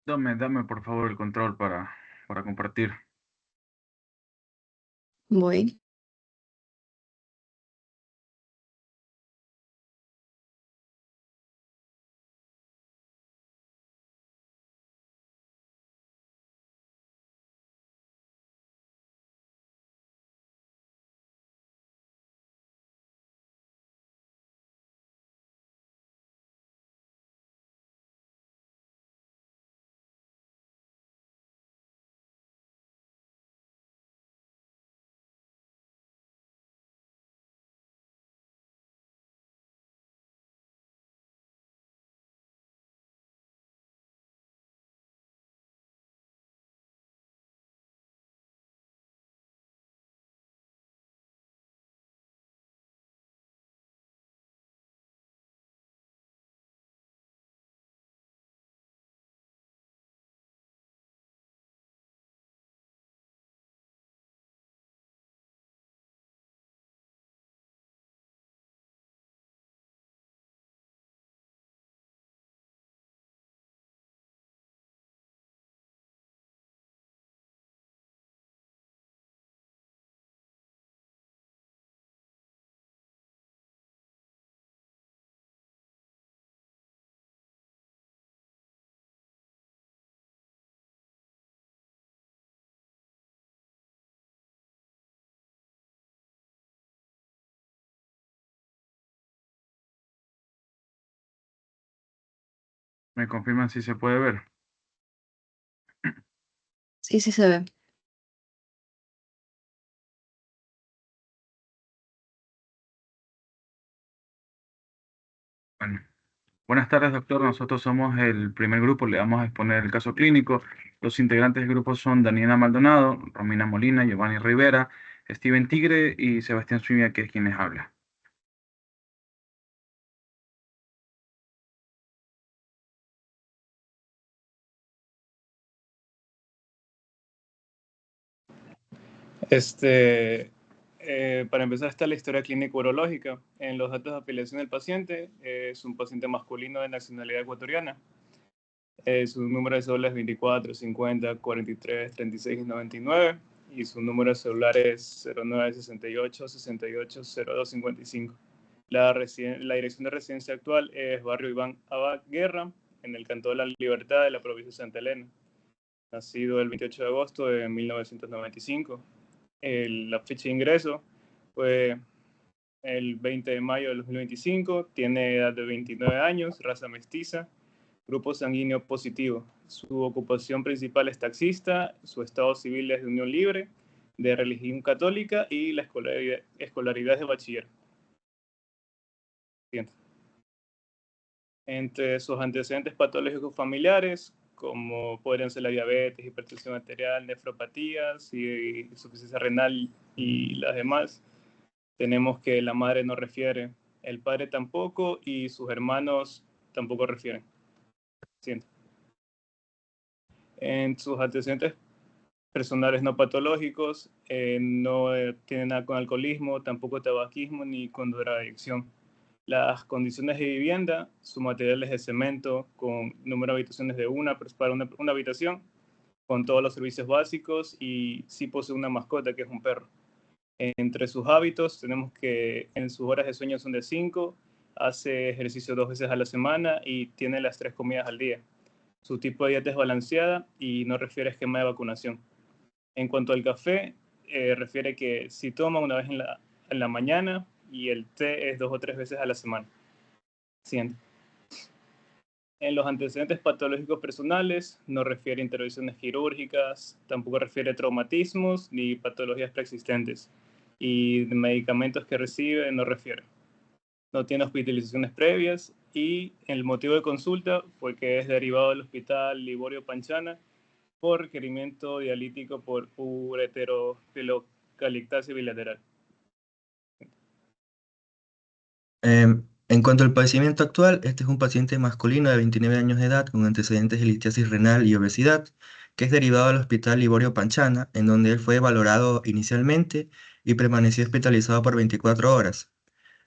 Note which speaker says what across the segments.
Speaker 1: Dame por favor el control para compartir.
Speaker 2: Voy.
Speaker 1: ¿Me confirman si se puede ver?
Speaker 2: Sí, sí se ve.
Speaker 1: Bueno. Buenas tardes, doctor. Nosotros somos el primer grupo. Le vamos a exponer el caso clínico. Los integrantes del grupo son Daniela Maldonado, Romina Molina, Giovanni Rivera, Steven Tigre y Sebastián Zúñiga, que es quien les habla.
Speaker 3: Este, para empezar está la historia clínica urológica. En los datos de afiliación del paciente es un paciente masculino de nacionalidad ecuatoriana. Su número de cédula es 24 50 43 36 y 99 y su número de celular es 09 68 68 02 55. La dirección de residencia actual es Barrio Iván Abad Guerra, en el Cantón de la Libertad de la provincia de Santa Elena. Nacido el 28 de agosto de 1995. La fecha de ingreso fue el 20 de mayo de 2025, tiene edad de 29 años, raza mestiza, grupo sanguíneo positivo. Su ocupación principal es taxista, su estado civil es de unión libre, de religión católica y la escolaridad es de bachiller. Entre sus antecedentes patológicos familiares, como podrían ser la diabetes, hipertensión arterial, nefropatías y insuficiencia renal y las demás, tenemos que la madre no refiere, el padre tampoco y sus hermanos tampoco refieren. Siento. En sus antecedentes personales no patológicos, no tiene nada con alcoholismo, tampoco tabaquismo ni con drogadicción. Las condiciones de vivienda, su material es de cemento con número de habitaciones de para una habitación, con todos los servicios básicos y sí posee una mascota que es un perro. Entre sus hábitos tenemos que en sus horas de sueño son de 5, hace ejercicio 2 veces a la semana y tiene las 3 comidas al día. Su tipo de dieta es balanceada y no refiere a esquema de vacunación. En cuanto al café, refiere que si toma una vez en la mañana y el té es 2 o 3 veces a la semana. Siguiente. En los antecedentes patológicos personales no refiere a intervenciones quirúrgicas, tampoco refiere a traumatismos ni patologías preexistentes. Y de medicamentos que recibe no refiere. No tiene hospitalizaciones previas y el motivo de consulta fue que es derivado del hospital Liborio Panchana por requerimiento dialítico por ureterofilocalcitasia bilateral.
Speaker 4: En cuanto al padecimiento actual, este es un paciente masculino de 29 años de edad con antecedentes de litiasis renal y obesidad, que es derivado al Hospital Liborio Panchana, en donde él fue valorado inicialmente y permaneció hospitalizado por 24 horas.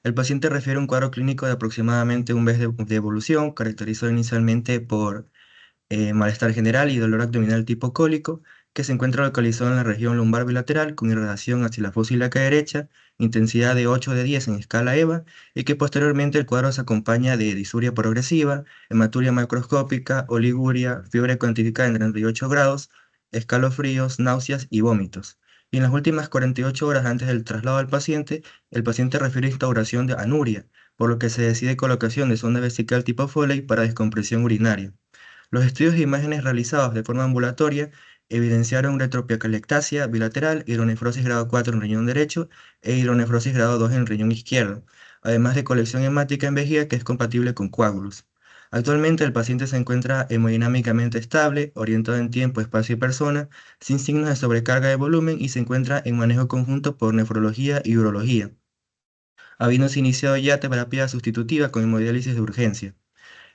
Speaker 4: El paciente refiere un cuadro clínico de aproximadamente un mes de evolución, caracterizado inicialmente por malestar general y dolor abdominal tipo cólico, que se encuentra localizado en la región lumbar bilateral con irradiación hacia la fosa ilíaca derecha, intensidad de 8 de 10 en escala EVA, y que posteriormente el cuadro se acompaña de disuria progresiva, hematuria macroscópica, oliguria, fiebre cuantificada en 38 grados, escalofríos, náuseas y vómitos. Y en las últimas 48 horas antes del traslado al paciente, el paciente refiere instauración de anuria, por lo que se decide colocación de sonda vesical tipo Foley para descompresión urinaria. Los estudios de imágenes realizados de forma ambulatoria evidenciaron retropicalectasia bilateral, hidronefrosis grado 4 en riñón derecho e hidronefrosis grado 2 en riñón izquierdo, además de colección hemática en vejiga que es compatible con coágulos. Actualmente el paciente se encuentra hemodinámicamente estable, orientado en tiempo, espacio y persona, sin signos de sobrecarga de volumen y se encuentra en manejo conjunto por nefrología y urología, habiéndose iniciado ya terapia sustitutiva con hemodiálisis de urgencia.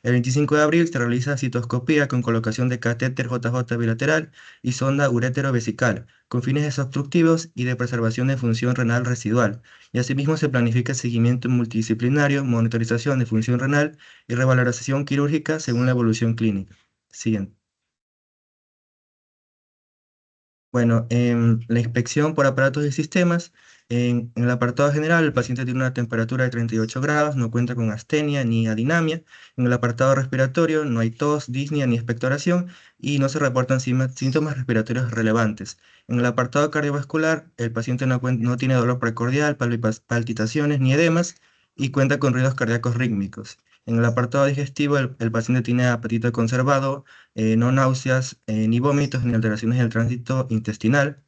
Speaker 4: El 25 de abril se realiza citoscopía con colocación de catéter JJ bilateral y sonda urétero-vesical, con fines desobstructivos y de preservación de función renal residual, y asimismo se planifica seguimiento multidisciplinario, monitorización de función renal y revalorización quirúrgica según la evolución clínica. Siguiente. Bueno, en la inspección por aparatos y sistemas, en el apartado general, el paciente tiene una temperatura de 38 grados, no cuenta con astenia ni adinamia. En el apartado respiratorio, no hay tos, disnea ni expectoración y no se reportan síntomas respiratorios relevantes. En el apartado cardiovascular, el paciente no tiene dolor precordial, palpitaciones ni edemas y cuenta con ruidos cardíacos rítmicos. En el apartado digestivo, el paciente tiene apetito conservado, no náuseas, ni vómitos, ni alteraciones del tránsito intestinal,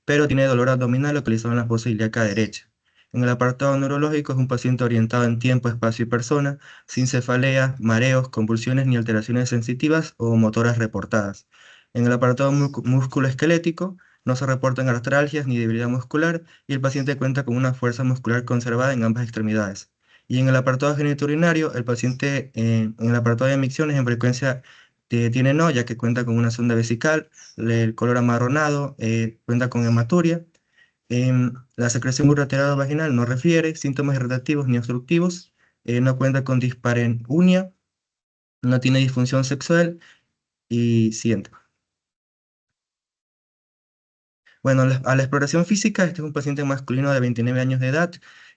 Speaker 4: pero tiene dolor abdominal localizado en la fosa ilíaca derecha. En el apartado neurológico es un paciente orientado en tiempo, espacio y persona, sin cefaleas, mareos, convulsiones ni alteraciones sensitivas o motoras reportadas. En el apartado musculoesquelético no se reportan artralgias ni debilidad muscular y el paciente cuenta con una fuerza muscular conservada en ambas extremidades. Y en el apartado genitourinario, el paciente en el apartado de micciones en frecuencia tiene no, ya que cuenta con una sonda vesical, el color amarronado, cuenta con hematuria. La secreción ureteral vaginal no refiere síntomas irritativos ni obstructivos, no cuenta con dispareunia, no tiene disfunción sexual y siguiente. Bueno, a la exploración física, este es un paciente masculino de 29 años de edad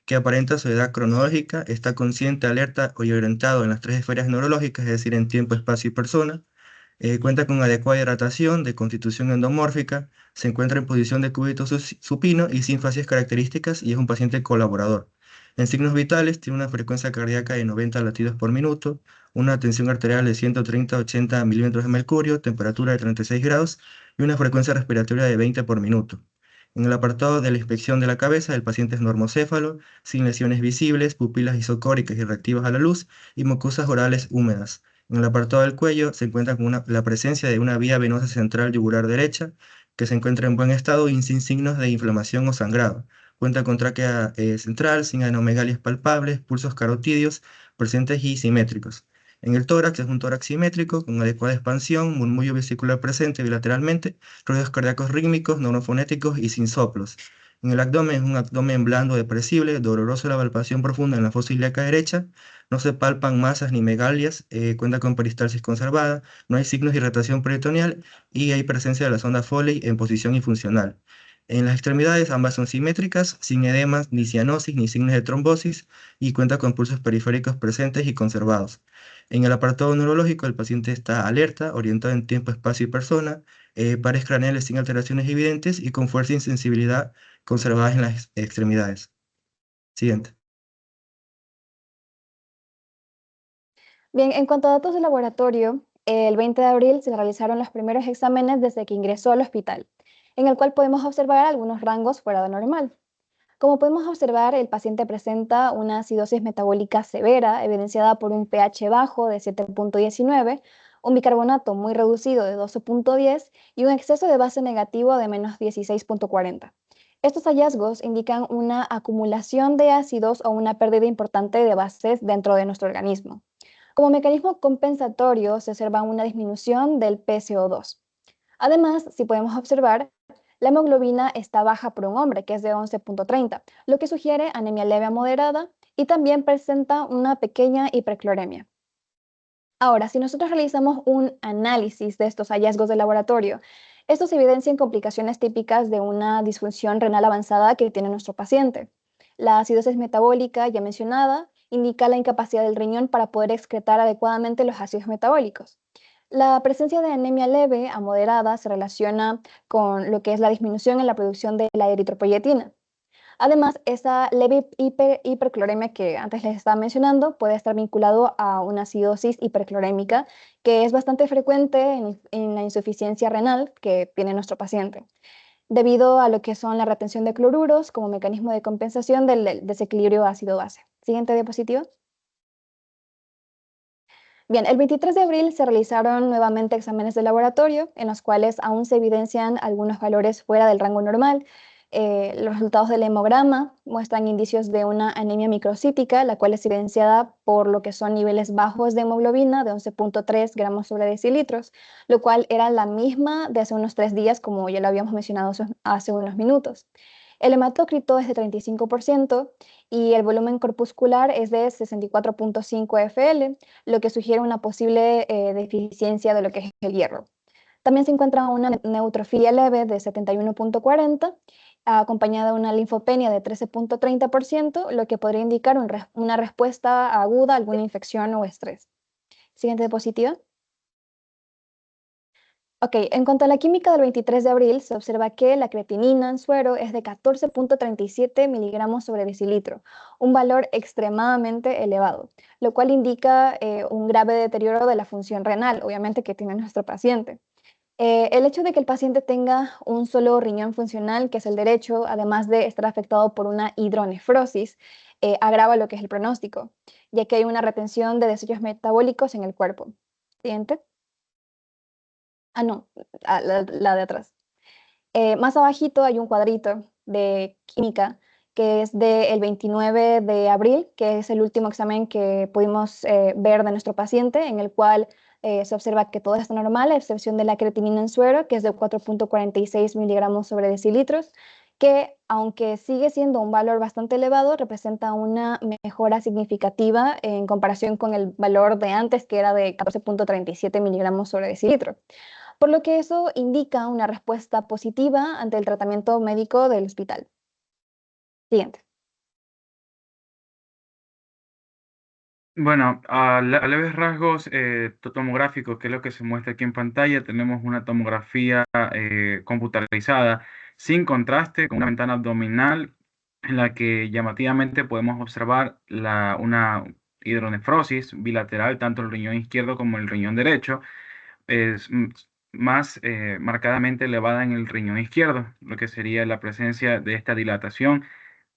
Speaker 4: que aparenta su edad cronológica, está consciente, alerta y orientado en las tres esferas neurológicas, es decir, en tiempo, espacio y persona. Cuenta con adecuada hidratación, de constitución endomórfica, se encuentra en posición de cúbito supino y sin facies características y es un paciente colaborador. En signos vitales tiene una frecuencia cardíaca de 90 latidos por minuto, una tensión arterial de 130-80 milímetros de mercurio, temperatura de 36 grados y una frecuencia respiratoria de 20 por minuto. En el apartado de la inspección de la cabeza, el paciente es normocéfalo, sin lesiones visibles, pupilas isocóricas y reactivas a la luz y mucosas orales húmedas. En el apartado del cuello se encuentra con la presencia de una vía venosa central yugular derecha que se encuentra en buen estado y sin signos de inflamación o sangrado. Cuenta con tráquea central, sin adenomegalias palpables, pulsos carotídeos presentes y simétricos. En el tórax es un tórax simétrico con adecuada expansión, murmullo vesicular presente bilateralmente, ruidos cardíacos rítmicos, neurofonéticos y sin soplos. En el abdomen es un abdomen blando depresible, doloroso la palpación profunda en la fosa ilíaca derecha, no se palpan masas ni megalias, cuenta con peristalsis conservada, no hay signos de irritación peritoneal y hay presencia de la sonda Foley en posición y funcional. En las extremidades ambas son simétricas, sin edemas, ni cianosis, ni signos de trombosis y cuenta con pulsos periféricos presentes y conservados. En el apartado neurológico el paciente está alerta, orientado en tiempo, espacio y persona, pares craneales sin alteraciones evidentes y con fuerza y sensibilidad conservadas en las extremidades. Siguiente.
Speaker 2: Bien, en cuanto a datos de laboratorio, el 20 de abril se realizaron los primeros exámenes desde que ingresó al hospital, en el cual podemos observar algunos rangos fuera de normal. Como podemos observar, el paciente presenta una acidosis metabólica severa, evidenciada por un pH bajo de 7.19, un bicarbonato muy reducido de 12.10 y un exceso de base negativo de menos 16.40. Estos hallazgos indican una acumulación de ácidos o una pérdida importante de bases dentro de nuestro organismo. Como mecanismo compensatorio, se observa una disminución del PCO2. Además, si podemos observar, la hemoglobina está baja por un hombre, que es de 11.30, lo que sugiere anemia leve a moderada y también presenta una pequeña hipercloremia. Ahora, si nosotros realizamos un análisis de estos hallazgos de laboratorio, estos evidencian complicaciones típicas de una disfunción renal avanzada que tiene nuestro paciente. La acidosis metabólica, ya mencionada, indica la incapacidad del riñón para poder excretar adecuadamente los ácidos metabólicos. La presencia de anemia leve a moderada se relaciona con lo que es la disminución en la producción de la eritropoyetina. Además, esa leve hipercloremia que antes les estaba mencionando puede estar vinculado a una acidosis hiperclorémica que es bastante frecuente en la insuficiencia renal que tiene nuestro paciente, debido a lo que son la retención de cloruros como mecanismo de compensación del desequilibrio ácido-base. Siguiente diapositiva. Bien, el 23 de abril se realizaron nuevamente exámenes de laboratorio en los cuales aún se evidencian algunos valores fuera del rango normal. Los resultados del hemograma muestran indicios de una anemia microcítica, la cual es evidenciada por lo que son niveles bajos de hemoglobina de 11.3 gramos sobre decilitros, lo cual era la misma de hace unos 3 días, como ya lo habíamos mencionado hace unos minutos. El hematócrito es de 35% y el volumen corpuscular es de 64.5 fl, lo que sugiere una posible deficiencia de lo que es el hierro. También se encuentra una neutrofilia leve de 71.40, acompañada de una linfopenia de 13.30%, lo que podría indicar una respuesta aguda a alguna infección o estrés. Siguiente diapositiva. Ok, en cuanto a la química del 23 de abril, se observa que la creatinina en suero es de 14.37 miligramos sobre decilitro, un valor extremadamente elevado, lo cual indica un grave deterioro de la función renal, obviamente, que tiene nuestro paciente. El hecho de que el paciente tenga un solo riñón funcional, que es el derecho, además de estar afectado por una hidronefrosis, agrava lo que es el pronóstico, ya que hay una retención de desechos metabólicos en el cuerpo. Siguiente. Ah, no, la de atrás. Más abajito hay un cuadrito de química que es del 29 de abril, que es el último examen que pudimos ver de nuestro paciente, en el cual se observa que todo está normal, a excepción de la creatinina en suero, que es de 4.46 miligramos sobre decilitros, que aunque sigue siendo un valor bastante elevado, representa una mejora significativa en comparación con el valor de antes, que era de 14.37 miligramos sobre decilitro, por lo que eso indica una respuesta positiva ante el tratamiento médico del hospital. Siguiente.
Speaker 1: Bueno, a leves rasgos tomográficos, que es lo que se muestra aquí en pantalla, tenemos una tomografía computarizada sin contraste, con una ventana abdominal en la que llamativamente podemos observar una hidronefrosis bilateral, tanto el riñón izquierdo como el riñón derecho. Es más marcadamente elevada en el riñón izquierdo, lo que sería la presencia de esta dilatación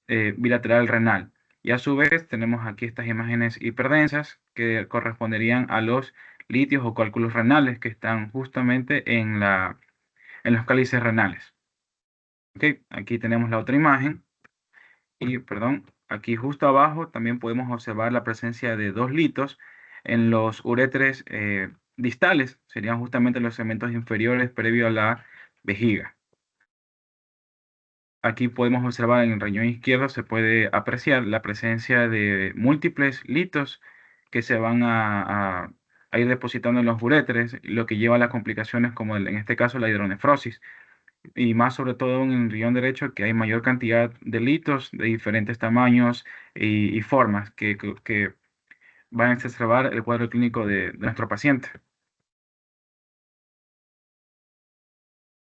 Speaker 1: bilateral renal. Y a su vez tenemos aquí estas imágenes hiperdensas que corresponderían a los litios o cálculos renales que están justamente en los cálices renales. Ok, aquí tenemos la otra imagen y, perdón, aquí justo abajo también podemos observar la presencia de dos litos en los uréteres distales, serían justamente los segmentos inferiores previo a la vejiga. Aquí podemos observar en el riñón izquierdo, se puede apreciar la presencia de múltiples litos que se van a ir depositando en los uréteres, lo que lleva a las complicaciones como en este caso la hidronefrosis. Y más sobre todo en el riñón derecho, que hay mayor cantidad de litos de diferentes tamaños y formas que van a exacerbar el cuadro clínico de nuestro paciente.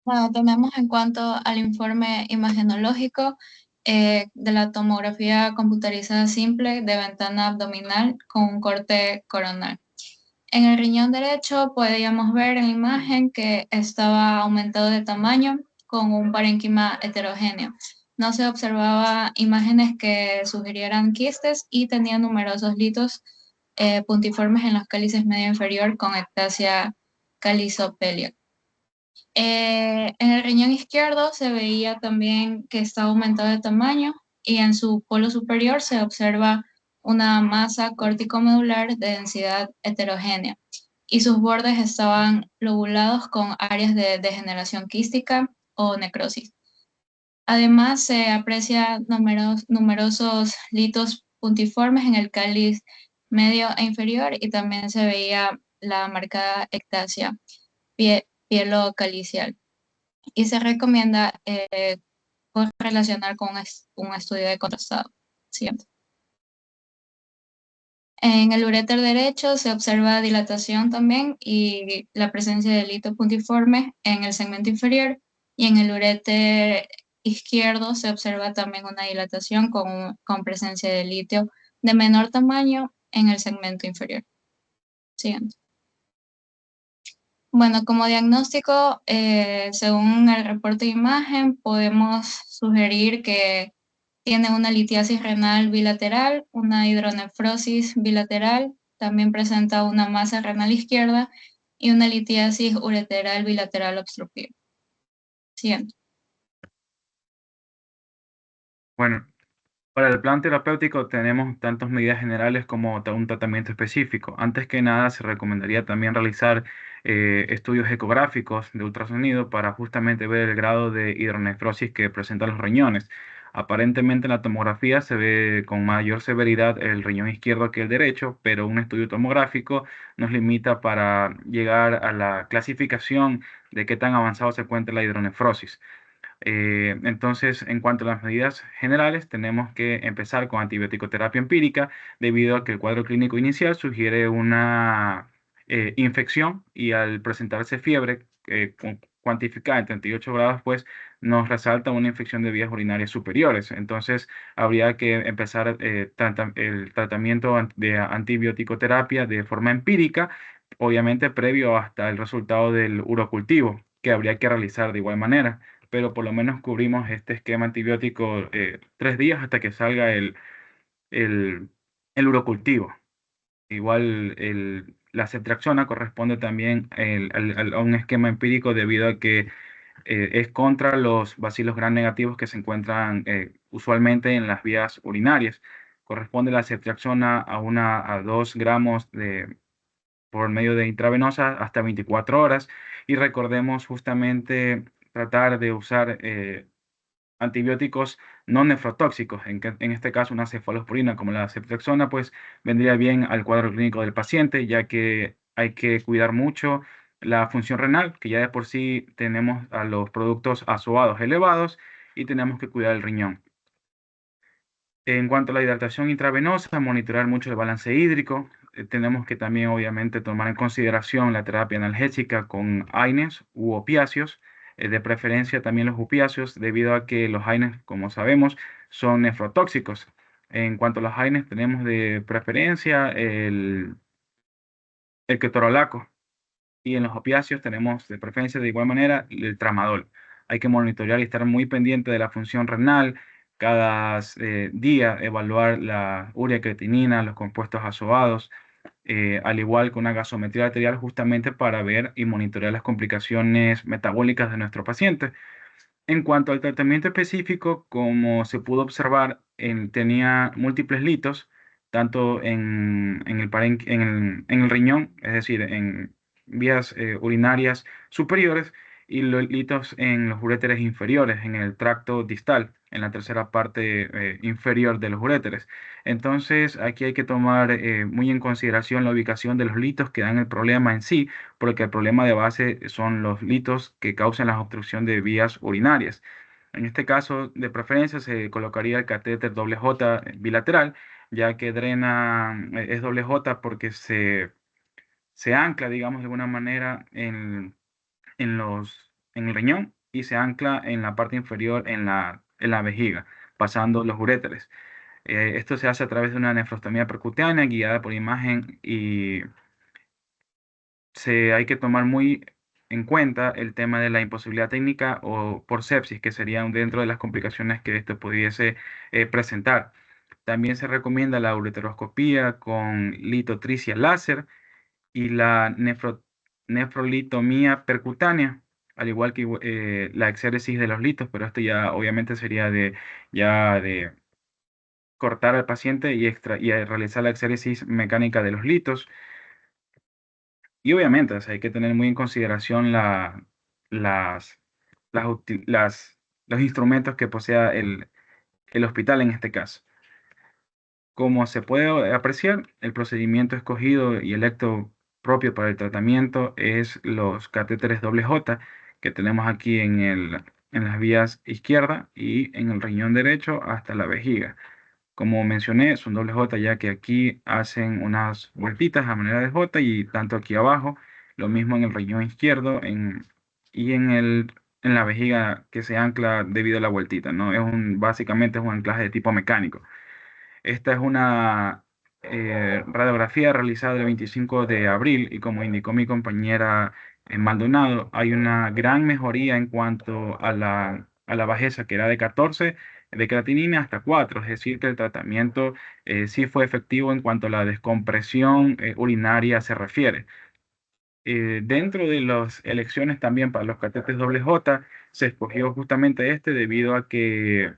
Speaker 5: Bueno, tenemos en cuanto al informe imagenológico de la tomografía computarizada simple de ventana abdominal con un corte coronal. En el riñón derecho podíamos ver en la imagen que estaba aumentado de tamaño con un parénquima heterogéneo. No se observaba imágenes que sugirieran quistes y tenía numerosos litos puntiformes en los cálices medio inferior con ectasia calizopelia. En el riñón izquierdo se veía también que está aumentado de tamaño y en su polo superior se observa una masa corticomedular de densidad heterogénea y sus bordes estaban lobulados con áreas de degeneración quística o necrosis. Además, se aprecia numerosos litos puntiformes en el cáliz medio e inferior y también se veía la marcada ectasia pielocalicial y se recomienda correlacionar con un estudio de contrastado. Siguiente. En el uréter derecho se observa dilatación también y la presencia de lito puntiforme en el segmento inferior, y en el uréter izquierdo se observa también una dilatación con presencia de litio de menor tamaño en el segmento inferior. Siguiente. Bueno, como diagnóstico, según el reporte de imagen, podemos sugerir que tiene una litiasis renal bilateral, una hidronefrosis bilateral, también presenta una masa renal izquierda y una litiasis ureteral bilateral obstructiva. Siguiente.
Speaker 1: Bueno, para el plan terapéutico tenemos tantas medidas generales como un tratamiento específico. Antes que nada, se recomendaría también realizar estudios ecográficos de ultrasonido para justamente ver el grado de hidronefrosis que presentan los riñones. Aparentemente en la tomografía se ve con mayor severidad el riñón izquierdo que el derecho, pero un estudio tomográfico nos limita para llegar a la clasificación de qué tan avanzado se encuentra la hidronefrosis. Entonces, en cuanto a las medidas generales, tenemos que empezar con antibiótico-terapia empírica, debido a que el cuadro clínico inicial sugiere una infección, y al presentarse fiebre cuantificada en 38 grados, pues nos resalta una infección de vías urinarias superiores. Entonces, habría que empezar el tratamiento de antibiótico-terapia de forma empírica, obviamente previo hasta el resultado del urocultivo, que habría que realizar de igual manera, pero por lo menos cubrimos este esquema antibiótico 3 días hasta que salga el, el urocultivo. Igual la ceftriaxona corresponde también a un esquema empírico, debido a que es contra los bacilos gram negativos que se encuentran usualmente en las vías urinarias. Corresponde la ceftriaxona a 2 gramos por medio de intravenosa hasta 24 horas. Y recordemos justamente tratar de usar antibióticos no nefrotóxicos. En este caso, una cefalosporina como la ceftriaxona, pues vendría bien al cuadro clínico del paciente, ya que hay que cuidar mucho la función renal, que ya de por sí tenemos a los productos azoados elevados, y tenemos que cuidar el riñón. En cuanto a la hidratación intravenosa, monitorear mucho el balance hídrico. Tenemos que también, obviamente, tomar en consideración la terapia analgésica con AINES u opiáceos, de preferencia también los opiáceos, debido a que los AINES, como sabemos, son nefrotóxicos. En cuanto a los AINES, tenemos de preferencia el ketorolaco, y en los opiáceos tenemos de preferencia de igual manera el tramadol. Hay que monitorear y estar muy pendiente de la función renal. Cada día evaluar la urea creatinina, los compuestos azoados, al igual que una gasometría arterial, justamente para ver y monitorear las complicaciones metabólicas de nuestro paciente. En cuanto al tratamiento específico, como se pudo observar, tenía múltiples litos, tanto en el riñón, es decir, en vías urinarias superiores, y los litos en los uréteres inferiores, en el tracto distal, en la tercera parte inferior de los uréteres. Entonces, aquí hay que tomar muy en consideración la ubicación de los litos que dan el problema en sí, porque el problema de base son los litos que causan la obstrucción de vías urinarias. En este caso, de preferencia, se colocaría el catéter doble J bilateral, ya que drena, es doble J porque se ancla, digamos, de alguna manera en el riñón, y se ancla en la parte inferior, en la vejiga, pasando los uréteres. Esto se hace a través de una nefrostomía percutánea guiada por imagen, y hay que tomar muy en cuenta el tema de la imposibilidad técnica o por sepsis, que serían dentro de las complicaciones que esto pudiese presentar. También se recomienda la ureteroscopía con litotricia láser y la nefrolitomía percutánea, al igual que la exéresis de los litos, pero esto ya obviamente sería de cortar al paciente y realizar la exéresis mecánica de los litos. Y obviamente, o sea, hay que tener muy en consideración las, los instrumentos que posea el hospital en este caso. Como se puede apreciar, el procedimiento escogido y electo propio para el tratamiento es los catéteres doble J que tenemos aquí en las vías izquierda y en el riñón derecho hasta la vejiga. Como mencioné, son doble J ya que aquí hacen unas vueltitas a manera de J y tanto aquí abajo, lo mismo en el riñón izquierdo y en la vejiga que se ancla debido a la vueltita, ¿no? Básicamente es un anclaje de tipo mecánico. Esta es una radiografía realizada el 25 de abril y como indicó mi compañera Maldonado, hay una gran mejoría en cuanto a la bajeza que era de 14 de creatinina hasta 4, es decir, que el tratamiento sí fue efectivo en cuanto a la descompresión urinaria se refiere. Dentro de las elecciones también para los catéteres doble J, se escogió justamente este debido a que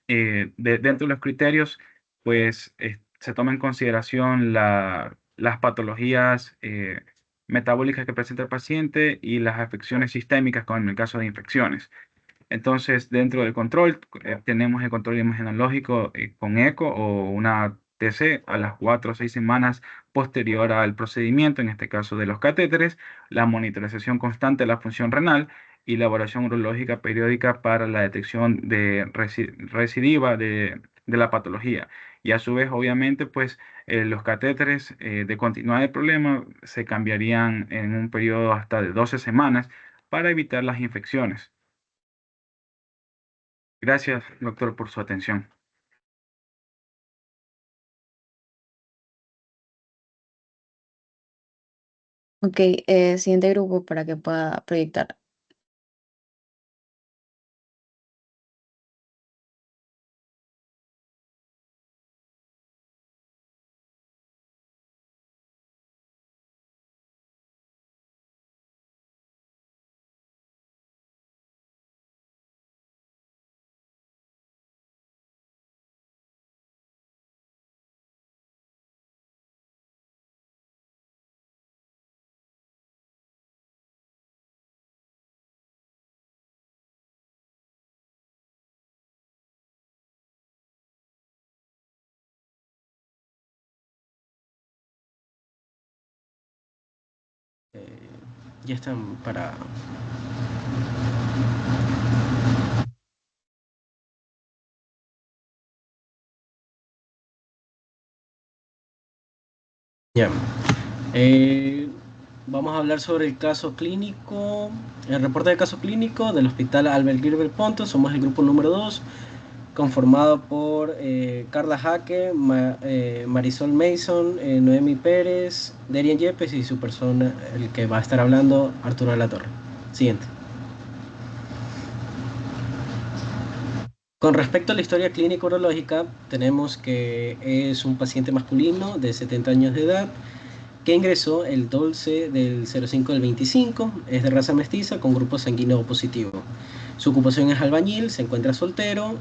Speaker 1: dentro de los criterios, pues se toma en consideración las patologías metabólicas que presenta el paciente y las afecciones sistémicas, como en el caso de infecciones. Entonces, dentro del control, tenemos el control imagenológico con eco o una TC a las 4 o 6 semanas posterior al procedimiento, en este caso de los catéteres, la monitorización constante de la función renal y la evaluación urológica periódica para la detección de recidiva de la patología. Y a su vez, obviamente, pues los catéteres de continuidad del problema se cambiarían en un periodo hasta de 12 semanas para evitar las infecciones. Gracias, doctor, por su atención.
Speaker 6: Ok, siguiente grupo para que pueda proyectar.
Speaker 7: Ya están para... Ya. Vamos a hablar sobre el caso clínico, el reporte del caso clínico del Hospital Albert Gilbert Ponto. Somos el grupo número 2, conformado por Carla Jaque, Marisol Mason, Noemi Pérez, Derian Yepes y su persona, el que va a estar hablando, Arturo de la Torre. Siguiente. Con respecto a la historia clínica urológica, tenemos que es un paciente masculino de 70 años de edad que ingresó el 12 del 05 del 25, es de raza mestiza con grupo sanguíneo positivo. Su ocupación es albañil, se encuentra soltero,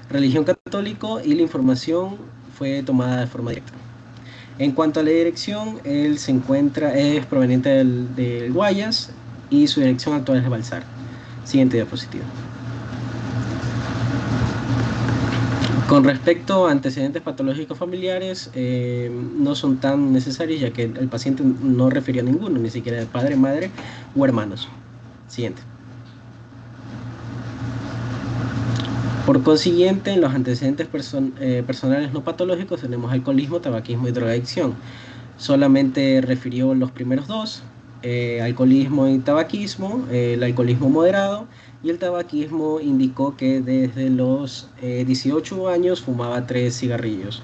Speaker 7: religión católico y la información fue tomada de forma directa. En cuanto a la dirección, él es proveniente del Guayas y su dirección actual es de Balsar. Siguiente diapositiva. Con respecto a antecedentes patológicos familiares, no son tan necesarios ya que el paciente no refirió a ninguno, ni siquiera de padre, madre o hermanos. Siguiente. Por consiguiente, en los antecedentes personales no patológicos tenemos alcoholismo, tabaquismo y drogadicción. Solamente refirió los primeros dos, alcoholismo y tabaquismo, el alcoholismo moderado, y el tabaquismo indicó que desde los 18 años fumaba 3 cigarrillos,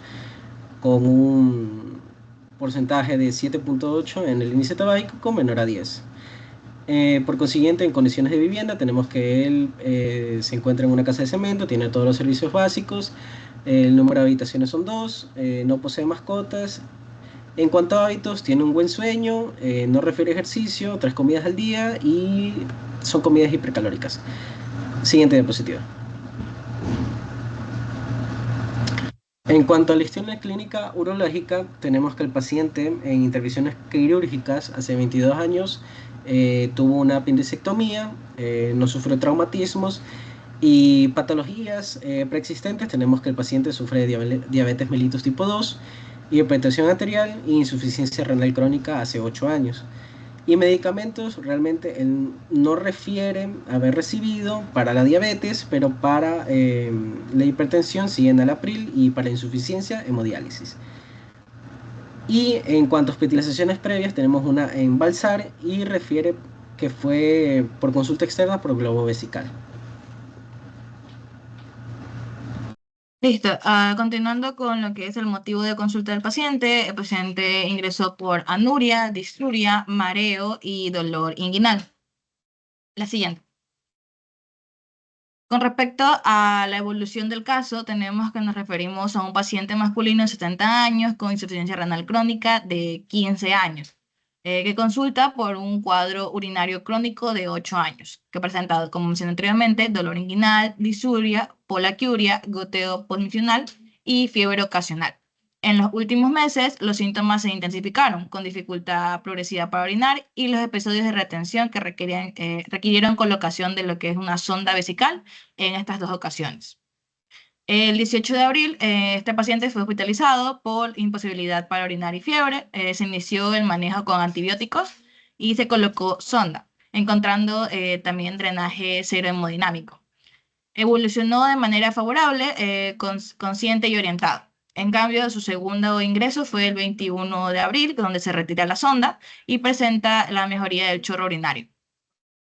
Speaker 7: con un porcentaje de 7.8 en el índice tabáquico menor a 10. Por consiguiente, en condiciones de vivienda tenemos que él se encuentra en una casa de cemento, tiene todos los servicios básicos, el número de habitaciones son 2, no posee mascotas. En cuanto a hábitos, tiene un buen sueño, no refiere ejercicio, 3 comidas al día y son comidas hipercalóricas. Siguiente diapositiva. En cuanto a la historia clínica urológica, tenemos que el paciente en intervenciones quirúrgicas hace 22 años tuvo una apendicectomía, no sufrió traumatismos y patologías preexistentes. Tenemos que el paciente sufre de diabetes mellitus tipo 2, hipertensión arterial e insuficiencia renal crónica hace 8 años. Y medicamentos realmente él no refiere haber recibido para la diabetes, pero para la hipertensión sí enalapril y para insuficiencia hemodiálisis. Y en cuanto a hospitalizaciones previas, tenemos una en Balsar y refiere que fue por consulta externa por globo vesical.
Speaker 8: Listo, continuando con lo que es el motivo de consulta del paciente, el paciente ingresó por anuria, disuria, mareo y dolor inguinal. La siguiente. Con respecto a la evolución del caso, tenemos que nos referimos a un paciente masculino de 70 años con insuficiencia renal crónica de 15 años, que consulta por un cuadro urinario crónico de 8 años, que presenta, como mencioné anteriormente, dolor inguinal, disuria, polaquiuria, goteo postmisional y fiebre ocasional. En los últimos meses, los síntomas se intensificaron, con dificultad progresiva para orinar y los episodios de retención que requirieron colocación de lo que es una sonda vesical en estas 2 ocasiones. El 18 de abril, este paciente fue hospitalizado por imposibilidad para orinar y fiebre. Se inició el manejo con antibióticos y se colocó sonda, encontrando también drenaje cero hemodinámico. Evolucionó de manera favorable, consciente y orientado. En cambio, su segundo ingreso fue el 21 de abril, donde se retira la sonda y presenta la mejoría del chorro urinario.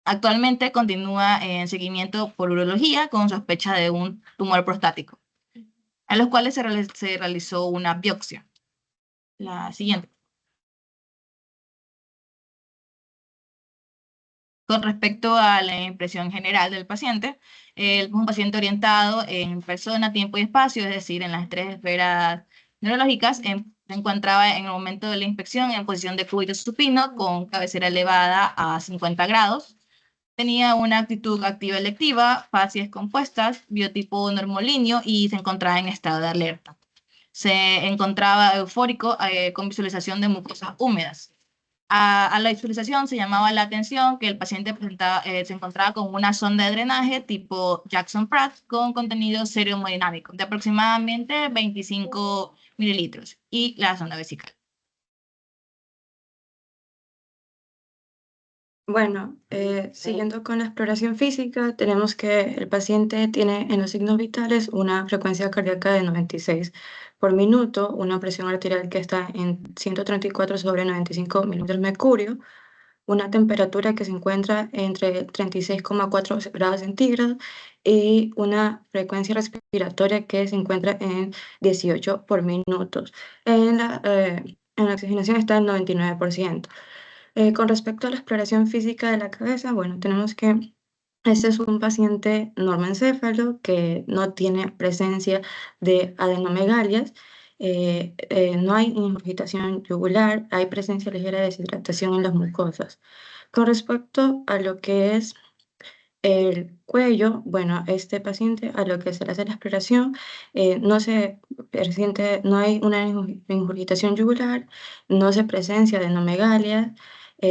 Speaker 8: Actualmente continúa en seguimiento por urología con sospecha de un tumor prostático, a los cuales se realizó una biopsia. La siguiente. Con respecto a la impresión general del paciente, es un paciente orientado en persona, tiempo y espacio, es decir, en las 3 esferas neurológicas. Se encontraba en el momento de la inspección en posición de cúbito supino con cabecera elevada a 50 grados. Tenía una actitud activa electiva, facies compuestas, biotipo normolíneo y se encontraba en estado de alerta. Se encontraba eufórico con visualización de mucosas húmedas. A la visualización se llamaba la atención que el paciente se encontraba con una sonda de drenaje tipo Jackson-Pratt con contenido cero hemodinámico de aproximadamente 25 mililitros y la sonda vesical.
Speaker 6: Bueno, siguiendo con la exploración física, tenemos que el paciente tiene en los signos vitales una frecuencia cardíaca de 96 por minuto, una presión arterial que está en 134/95 milímetros de mercurio, una temperatura que se encuentra entre 36,4 grados centígrados y una frecuencia respiratoria que se encuentra en 18 por minutos. En la oxigenación está en 99%. Con respecto a la exploración física de la cabeza, bueno, tenemos que este es un paciente normoencéfalo que no tiene presencia de adenomegalias, no hay ingurgitación yugular, hay presencia ligera de deshidratación en las mucosas. Con respecto a lo que es el cuello, bueno, este paciente a lo que se le hace la exploración, no hay una ingurgitación yugular, no se presencia adenomegalias, a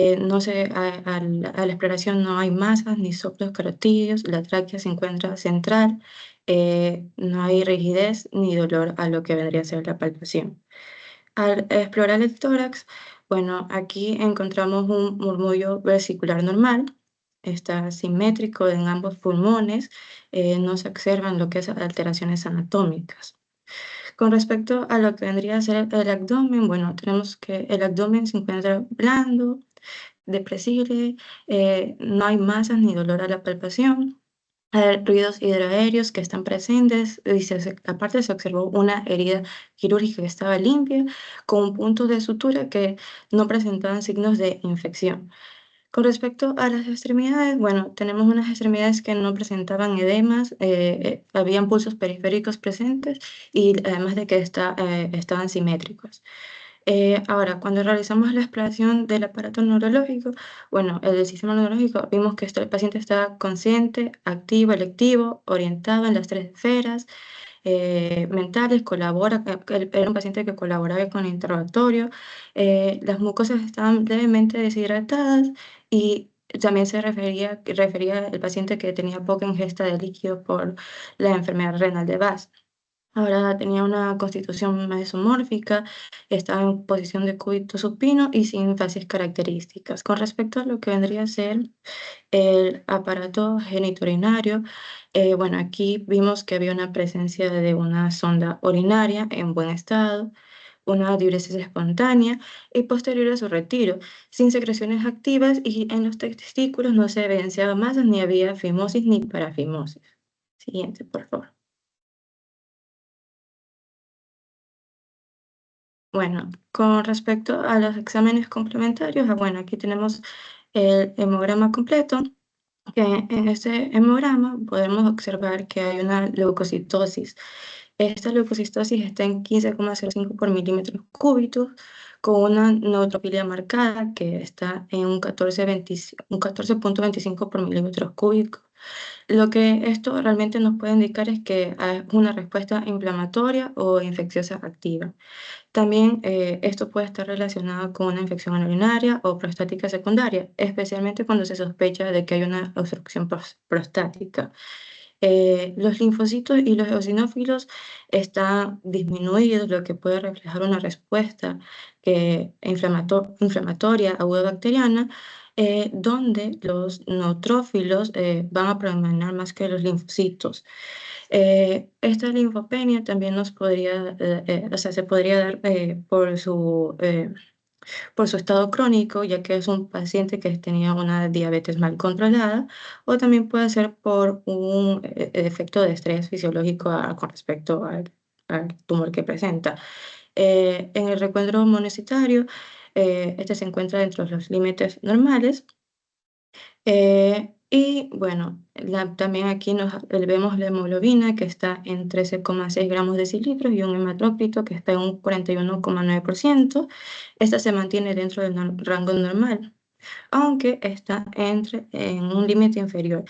Speaker 6: la exploración no hay masas ni soplos carotídeos, la tráquea se encuentra central, no hay rigidez ni dolor a lo que vendría a ser la palpación. Al explorar el tórax, bueno, aquí encontramos un murmullo vesicular normal, está simétrico en ambos pulmones, no se observan lo que es alteraciones anatómicas. Con respecto a lo que vendría a ser el abdomen, bueno, tenemos que el abdomen se encuentra blando, depresible, no hay masas ni dolor a la palpación, ruidos hidroaéreos que están presentes, aparte se observó una herida quirúrgica que estaba limpia, con puntos de sutura que no presentaban signos de infección. Con respecto a las extremidades, bueno, tenemos unas extremidades que no presentaban edemas, habían pulsos periféricos presentes y además de que estaban simétricos. Ahora, cuando realizamos la exploración del aparato neurológico, bueno, el del sistema neurológico, vimos que el paciente estaba consciente, activo, electivo, orientado en las 3 esferas mentales, era un paciente que colaboraba con el interrogatorio, las mucosas estaban levemente deshidratadas y también se refería el paciente que tenía poca ingesta de líquido por la enfermedad renal de Bass. Ahora tenía una constitución mesomórfica, estaba en posición de cúbito supino y sin fases características. Con respecto a lo que vendría a ser el aparato genitourinario, bueno, aquí vimos que había una presencia de una sonda urinaria en buen estado, una diuresis espontánea y posterior a su retiro, sin secreciones activas, y en los testículos no se evidenciaba masas, ni había fimosis ni parafimosis. Siguiente, por favor. Bueno, con respecto a los exámenes complementarios, bueno, aquí tenemos el hemograma completo, que en este hemograma podemos observar que hay una leucocitosis. Esta leucocitosis está en 15,05 por milímetros cúbicos, con una neutrofilia marcada que está en un 14,25 por milímetros cúbicos. Lo que esto realmente nos puede indicar es que hay una respuesta inflamatoria o infecciosa activa. También esto puede estar relacionado con una infección urinaria o prostática secundaria, especialmente cuando se sospecha de que hay una obstrucción prostática. Los linfocitos y los eosinófilos están disminuidos, lo que puede reflejar una respuesta inflamatoria aguda bacteriana, donde los neutrófilos van a predominar más que los linfocitos. Esta linfopenia también nos podría, o sea, se podría dar por su estado crónico, ya que es un paciente que tenía una diabetes mal controlada, o también puede ser por un efecto de estrés fisiológico con respecto al tumor que presenta. En el recuadro monocitario, este se encuentra dentro de los límites normales. Y bueno, también aquí vemos la hemoglobina, que está en 13,6 gramos decilitros, y un hematocrit que está en un 41,9%. Esta se mantiene dentro del rango normal, aunque está en un límite inferior.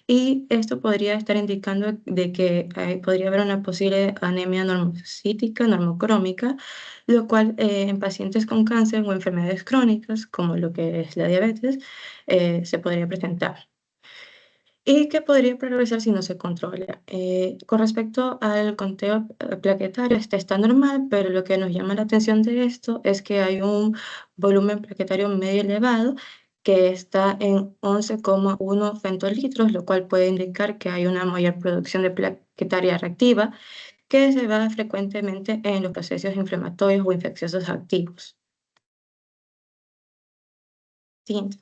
Speaker 6: Y esto podría estar indicando de que podría haber una posible anemia normocítica, normocrómica, lo cual en pacientes con cáncer o enfermedades crónicas, como lo que es la diabetes, se podría presentar. ¿Y qué podría progresar si no se controla? Con respecto al conteo plaquetario, este está normal, pero lo que nos llama la atención de esto es que hay un volumen plaquetario medio elevado, que está en 11,1 femtolitros, lo cual puede indicar que hay una mayor producción de plaquetaria reactiva, que se da frecuentemente en los procesos inflamatorios o infecciosos activos. Siguiente.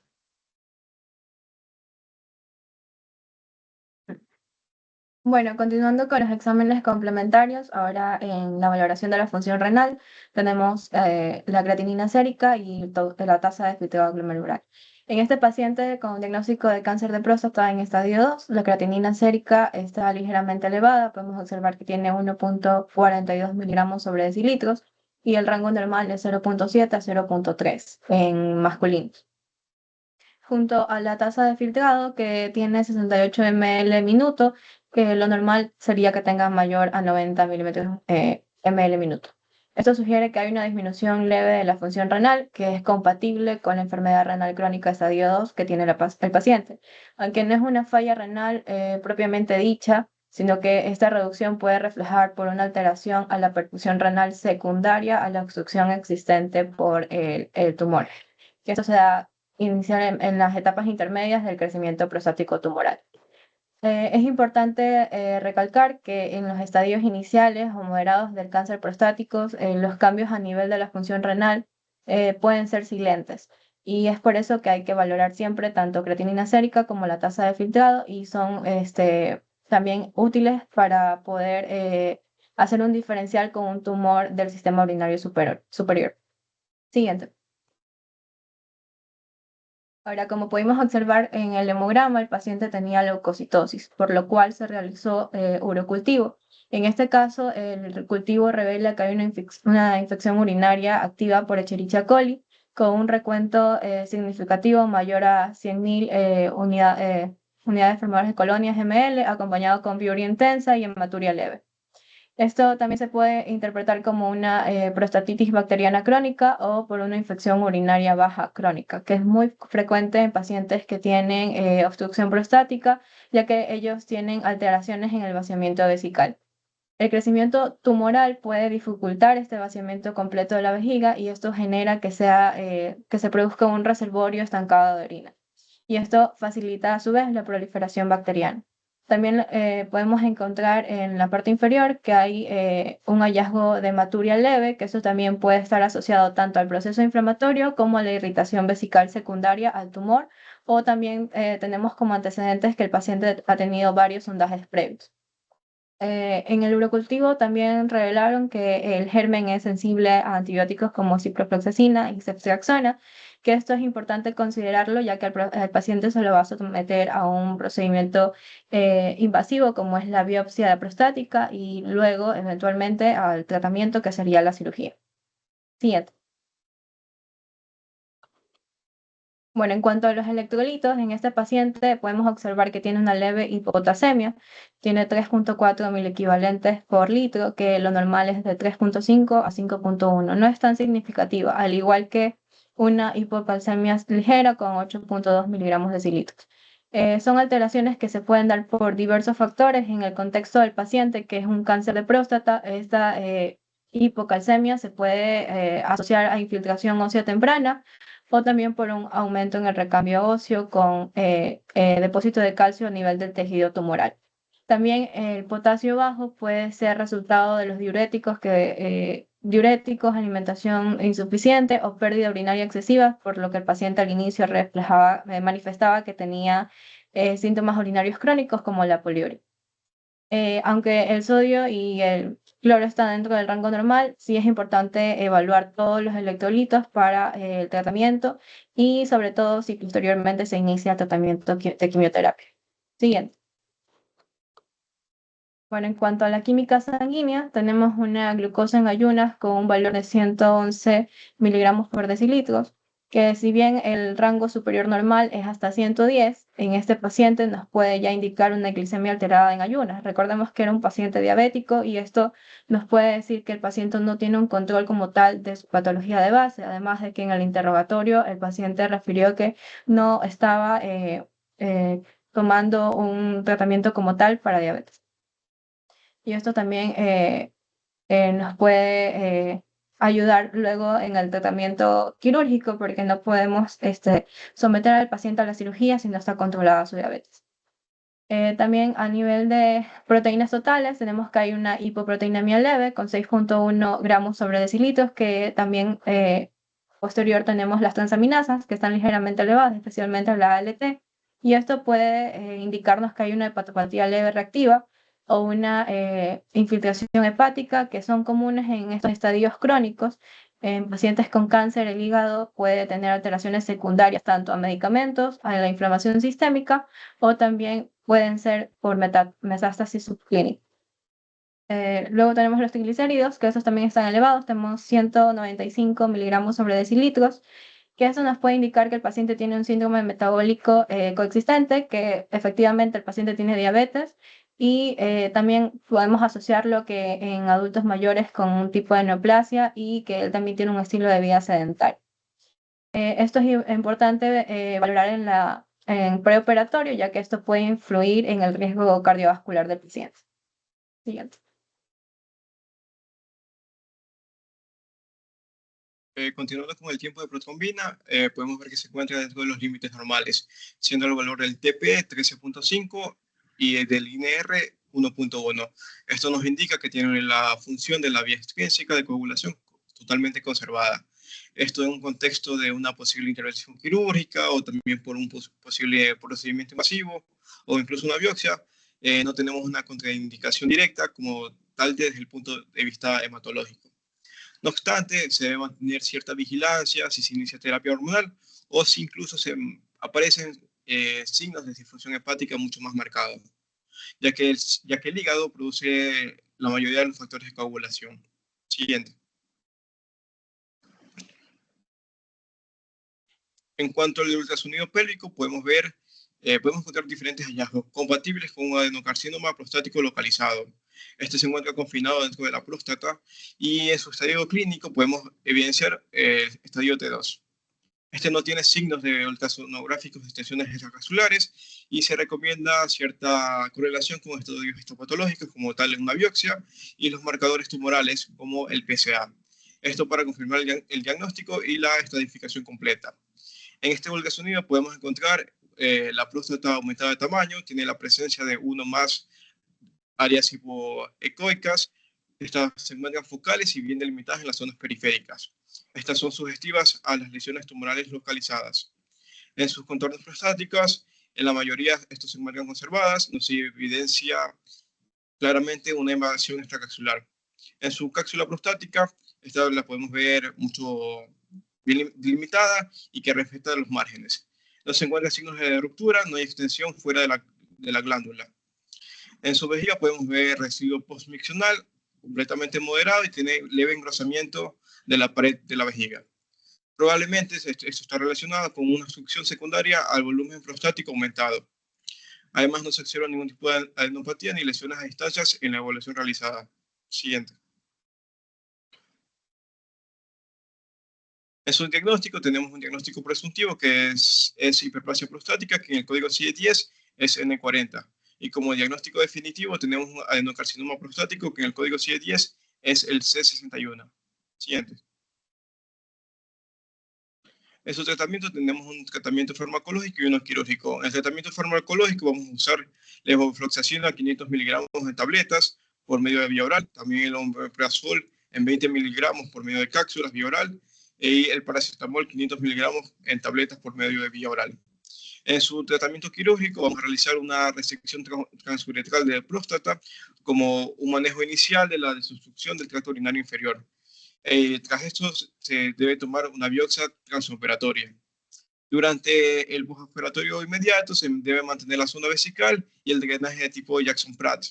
Speaker 2: Bueno, continuando con los exámenes complementarios, ahora en la valoración de la función renal tenemos la creatinina sérica y la tasa de filtrado glomerular. En este paciente con diagnóstico de cáncer de próstata en estadio 2, la creatinina sérica está ligeramente elevada, podemos observar que tiene 1,42 miligramos sobre decilitros y el rango normal es 0,7 a 0,3 en masculinos. Junto a la tasa de filtrado, que tiene 68 ml minuto, que lo normal sería que tenga mayor a 90 ml minuto. Esto sugiere que hay una disminución leve de la función renal, que es compatible con la enfermedad renal crónica estadio 2 que tiene el paciente, aunque no es una falla renal propiamente dicha, sino que esta reducción puede reflejar por una alteración a la perfusión renal secundaria a la obstrucción existente por el tumor. Que esto se da iniciar en las etapas intermedias del crecimiento prostático tumoral. Es importante recalcar que en los estadios iniciales o moderados del cáncer prostático, los cambios a nivel de la función renal pueden ser silentes. Y es por eso que hay que valorar siempre tanto creatinina sérica como la tasa de filtrado, y son también útiles para poder hacer un diferencial con un tumor del sistema urinario superior. Siguiente. Ahora, como pudimos observar en el hemograma, el paciente tenía leucocitosis, por lo cual se realizó urocultivo. En este caso, el cultivo revela que hay una infección urinaria activa por Escherichia coli, con un recuento significativo mayor a 100.000 unidades formadoras de colonias ml, acompañado con biuria intensa y hematuria leve. Esto también se puede interpretar como una prostatitis bacteriana crónica o por una infección urinaria baja crónica, que es muy frecuente en pacientes que tienen obstrucción prostática, ya que ellos tienen alteraciones en el vaciamiento vesical.
Speaker 9: El crecimiento tumoral puede dificultar este vaciamiento completo de la vejiga y esto genera que se produzca un reservorio estancado de orina. Y esto facilita a su vez la proliferación bacteriana. También podemos encontrar en la parte inferior que hay un hallazgo de hematuria leve, que eso también puede estar asociado tanto al proceso inflamatorio como a la irritación vesical secundaria al tumor, o también tenemos como antecedentes que el paciente ha tenido varios sondajes previos. En el urocultivo también revelaron que el germen es sensible a antibióticos como ciprofloxacina y ceftriaxona, que esto es importante considerarlo ya que al paciente se lo va a someter a un procedimiento invasivo como es la biopsia prostática y luego eventualmente al tratamiento que sería la cirugía. Siguiente. Bueno, en cuanto a los electrolitos, en este paciente podemos observar que tiene una leve hipopotasemia, tiene 3.4 miliequivalentes por litro, que lo normal es de 3.5 a 5.1. No es tan significativa, al igual que una hipocalcemia ligera con 8.2 miligramos decilitros. Son alteraciones que se pueden dar por diversos factores en el contexto del paciente, que es un cáncer de próstata. Esta hipocalcemia se puede asociar a infiltración ósea temprana, o también por un aumento en el recambio óseo con depósito de calcio a nivel del tejido tumoral. También el potasio bajo puede ser resultado de los diuréticos, alimentación insuficiente o pérdida urinaria excesiva, por lo que el paciente al inicio manifestaba que tenía síntomas urinarios crónicos como la poliuria. Aunque el sodio y el cloro están dentro del rango normal, sí es importante evaluar todos los electrolitos para el tratamiento y sobre todo si posteriormente se inicia el tratamiento de quimioterapia. Siguiente. Bueno, en cuanto a la química sanguínea, tenemos una glucosa en ayunas con un valor de 111 miligramos por decilitros, que si bien el rango superior normal es hasta 110, en este paciente nos puede ya indicar una glicemia alterada en ayunas. Recordemos que era un paciente diabético y esto nos puede decir que el paciente no tiene un control como tal de su patología de base, además de que en el interrogatorio el paciente refirió que no estaba tomando un tratamiento como tal para diabetes. Y esto también nos puede ayudar luego en el tratamiento quirúrgico porque no podemos someter al paciente a la cirugía si no está controlada su diabetes. También a nivel de proteínas totales tenemos que hay una hipoproteinemia leve con 6.1 gramos sobre decilitros, que también posterior tenemos las transaminasas que están ligeramente elevadas, especialmente la ALT, y esto puede indicarnos que hay una hepatopatía leve reactiva o una infiltración hepática, que son comunes en estos estadios crónicos. En pacientes con cáncer, el hígado puede tener alteraciones secundarias tanto a medicamentos, a la inflamación sistémica, o también pueden ser por metástasis subclínica. Luego tenemos los triglicéridos, que esos también están elevados, tenemos 195 miligramos sobre decilitros, que eso nos puede indicar que el paciente tiene un síndrome metabólico coexistente, que efectivamente el paciente tiene diabetes, y también podemos asociarlo que en adultos mayores con un tipo de neoplasia y que él también tiene un estilo de vida sedentario. Esto es importante valorar en preoperatorio, ya que esto puede influir en el riesgo cardiovascular del paciente. Siguiente.
Speaker 10: Continuando con el tiempo de protrombina, podemos ver que se encuentra dentro de los límites normales, siendo el valor del TP 13.5 y del INR 1.1. Esto nos indica que tiene la función de la vía extrínseca de coagulación totalmente conservada. Esto en un contexto de una posible intervención quirúrgica o también por un posible procedimiento invasivo o incluso una biopsia. No tenemos una contraindicación directa como tal desde el punto de vista hematológico. No obstante, se debe mantener cierta vigilancia si se inicia terapia hormonal o si incluso se aparecen signos de disfunción hepática mucho más marcados, ya que el hígado produce la mayoría de los factores de coagulación. Siguiente. En cuanto al ultrasonido pélvico, podemos encontrar diferentes hallazgos compatibles con un adenocarcinoma prostático localizado. Este se encuentra confinado dentro de la próstata y en su estadio clínico podemos evidenciar el estadio T2. Este no tiene signos de ultrasonográficos de extensiones extracapsulares y se recomienda cierta correlación con estudios histopatológicos como tal en una biopsia y los marcadores tumorales como el PSA. Esto para confirmar el diagnóstico y la estratificación completa. En este ultrasonido podemos encontrar la próstata aumentada de tamaño, tiene la presencia de uno más áreas hipoecoicas. Estas se encuentran focales y bien delimitadas en las zonas periféricas. Estas son sugestivas a las lesiones tumorales localizadas. En sus contornos prostáticos, en la mayoría estos se encuentran conservadas, no se evidencia claramente una invasión extracapsular. En su cápsula prostática, esta la podemos ver mucho bien delimitada y que respeta los márgenes. No se encuentran signos de ruptura, no hay extensión fuera de la glándula. En su vejiga podemos ver residuo postmiccional completamente moderado y tiene leve engrosamiento de la pared de la vejiga. Probablemente esto está relacionado con una obstrucción secundaria al volumen prostático aumentado. Además, no se observa ningún tipo de adenopatía ni lesiones a distancias en la evaluación realizada. Siguiente. En su diagnóstico tenemos un diagnóstico presuntivo que es hiperplasia prostática, que en el código CIE10 es N40. Y como diagnóstico definitivo tenemos un adenocarcinoma prostático que en el código CIE10 es el C61. Siguiente. En su tratamiento tenemos un tratamiento farmacológico y uno quirúrgico. En el tratamiento farmacológico vamos a usar levofloxacina 500 miligramos en tabletas por medio de vía oral, también el omeprazol en 20 miligramos por medio de cápsulas vía oral y el paracetamol 500 miligramos en tabletas por medio de vía oral. En su tratamiento quirúrgico vamos a realizar una resección transuretral de próstata como un manejo inicial de la desobstrucción del tracto urinario inferior. Tras esto se debe tomar una biopsia transoperatoria. Durante el postoperatorio inmediato se debe mantener la sonda vesical y el drenaje de tipo Jackson-Pratt.